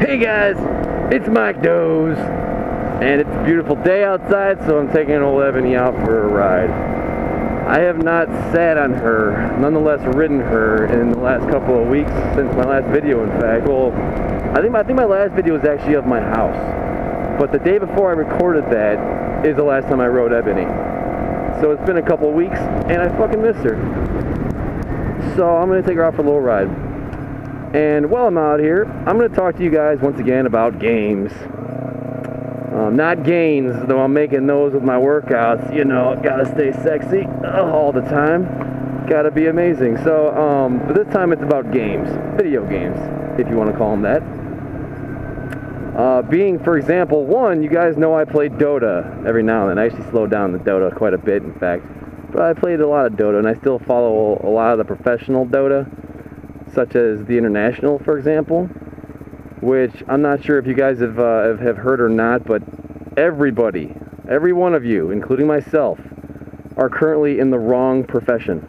Hey guys, it's Mike Doze, and it's a beautiful day outside, so I'm taking old Ebony out for a ride. I have not sat on her, nonetheless ridden her in the last couple of weeks, since my last video in fact. Well, I think my last video was actually of my house, but the day before I recorded that is the last time I rode Ebony. So it's been a couple of weeks, and I fucking missed her. So I'm going to take her out for a little ride. And while I'm out here, I'm going to talk to you guys once again about games. Not gains, though I'm making those with my workouts. You know, gotta stay sexy all the time. Gotta be amazing. So, but this time it's about games. Video games, if you want to call them that. Being, for example, one, you guys know I play Dota every now and then. I actually slowed down the Dota quite a bit, in fact. But I played a lot of Dota, and I still follow a lot of the professional Dota, such as the International, for example, which I'm not sure if you guys have heard or not, but everybody, every one of you, including myself, are currently in the wrong profession.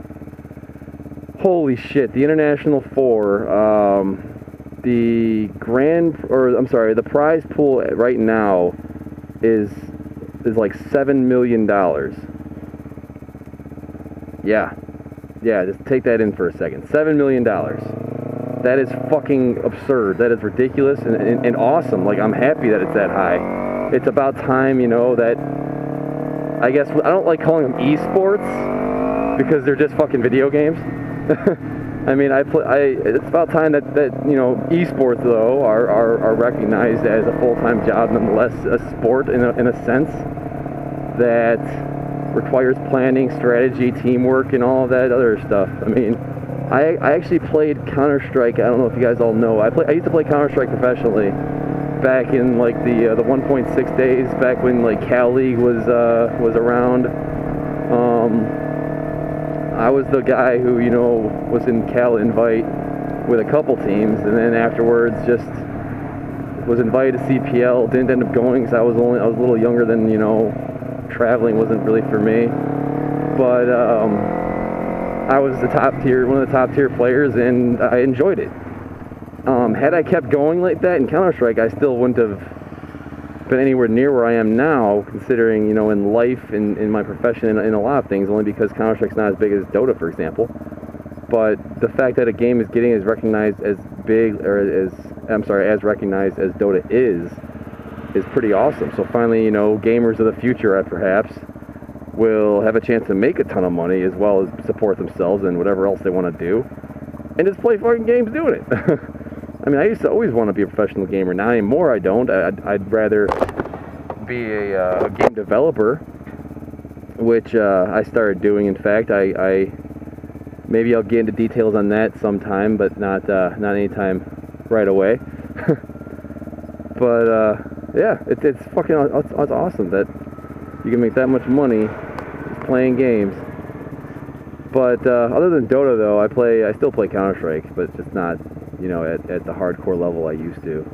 Holy shit, the International 4, the prize pool right now is like $7 million. Yeah, just take that in for a second. $7 million. That is fucking absurd. That is ridiculous and awesome. Like, I'm happy that it's that high. It's about time, you know, that... I guess, I don't like calling them esports, because they're just fucking video games. I mean, it's about time that you know, esports, though, are recognized as a full-time job, nonetheless, a sport in a sense that requires planning, strategy, teamwork, and all of that other stuff. I mean, I actually played Counter-Strike. I don't know if you guys all know. I used to play Counter-Strike professionally back in like the 1.6 days, back when like Cal League was around. I was the guy who, you know, was in Cal Invite with a couple teams, and then afterwards just was invited to CPL. Didn't end up going because I was a little younger than, you know, traveling wasn't really for me. But I was one of the top tier players, and I enjoyed it. Had I kept going like that in Counter-Strike, I still wouldn't have been anywhere near where I am now, considering, you know, in life, in my profession, in a lot of things, only because Counter-Strike's not as big as Dota, for example. But the fact that a game is getting as recognized as recognized as Dota is pretty awesome. So finally, you know, gamers of the future, perhaps, will have a chance to make a ton of money, as well as support themselves and whatever else they want to do, and just play fucking games doing it. I mean, I used to always want to be a professional gamer. Not anymore, I don't. I'd rather be a game developer, which I started doing. In fact, maybe I'll get into details on that sometime, but not anytime right away. But yeah, it's fucking it's awesome that you can make that much money just playing games. But other than Dota, though, I still play Counter-Strike, but just not, you know, at the hardcore level I used to.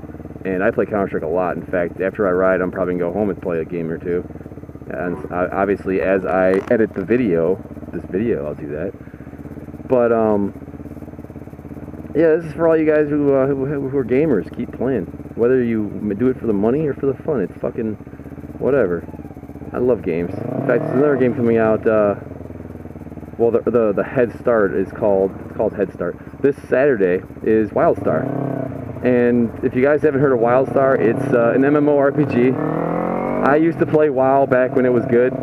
And I play Counter-Strike a lot. In fact, after I ride, I'm probably gonna go home and play a game or two. And obviously, as I edit this video, I'll do that. But yeah, this is for all you guys who are gamers. Keep playing. Whether you do it for the money or for the fun, it's fucking whatever. I love games. In fact, there's another game coming out. Well, the Head Start is called Head Start. This Saturday is WildStar, and if you guys haven't heard of WildStar, it's an MMORPG. I used to play WoW back when it was good,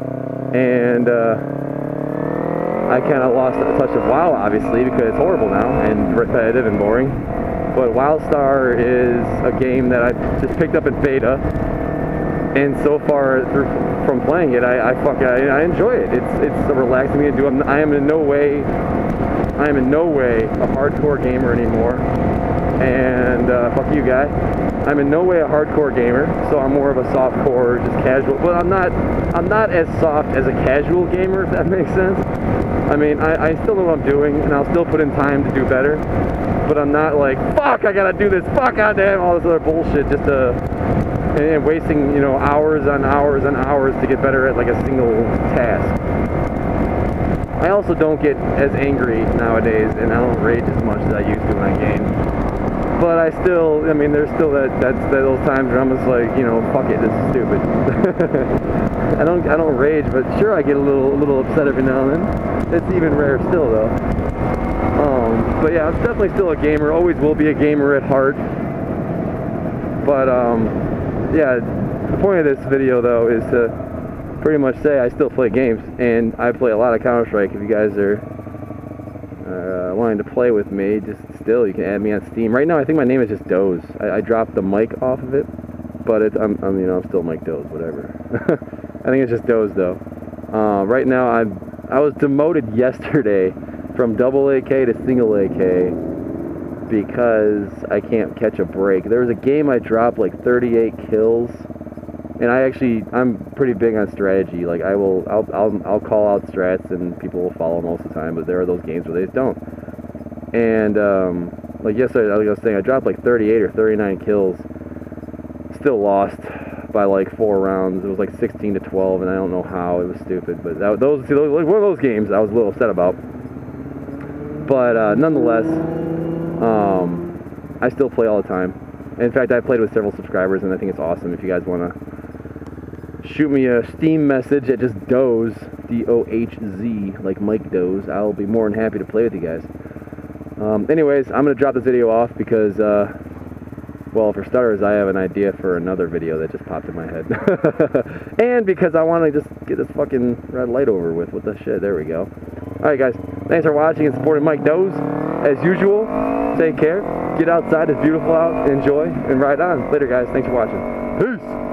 and I kind of lost touch of WoW, obviously, because it's horrible now and repetitive and boring. But WildStar is a game that I just picked up in beta, and so far from playing it, I enjoy it. It's a relaxing thing to do. I am in no way a hardcore gamer anymore. And fuck you, guy. I'm in no way a hardcore gamer, so I'm more of a softcore, just casual. But I'm not as soft as a casual gamer, if that makes sense. I mean, I still know what I'm doing, and I'll still put in time to do better. But I'm not like, fuck, I gotta do this, fuck, goddamn, all this other bullshit just to, and wasting, you know, hours on hours on hours to get better at like a single task. I also don't get as angry nowadays, and I don't rage as much as I used to when I game. But I still, I mean, there's still those times where I'm just like, you know, fuck it, this is stupid. I don't rage, but sure, I get a little upset every now and then. It's even rare still, though. But yeah, I'm definitely still a gamer. Always will be a gamer at heart. But yeah, the point of this video though is to pretty much say I still play games, and I play a lot of Counter-Strike. If you guys are wanting to play with me, just still, you can add me on Steam. Right now, I think my name is just Doze. I dropped the mic off of it, but I'm you know, I'm still Mike Doze, whatever. I think it's just Doze though. Right now, I was demoted yesterday from double AK to single AK because I can't catch a break. There was a game I dropped like 38 kills, and I'm pretty big on strategy. Like I'll call out strats and people will follow most of the time, but there are those games where they just don't. And like yesterday, like I was saying, I dropped like 38 or 39 kills, still lost by like 4 rounds. It was like 16 to 12, and I don't know how. It was stupid, but those like one of those games I was a little upset about. But nonetheless, I still play all the time. In fact, I've played with several subscribers, and I think it's awesome. If you guys want to shoot me a Steam message at just Doze, D-O-H-Z, like Mike Doze, I'll be more than happy to play with you guys. Anyways, I'm going to drop this video off because, well, for starters, I have an idea for another video that just popped in my head. And because I want to just get this fucking red light over with the shit. There we go. Alright guys, thanks for watching and supporting Mike Doze. As usual, take care, get outside, it's beautiful out, enjoy, and ride on. Later guys, thanks for watching. Peace!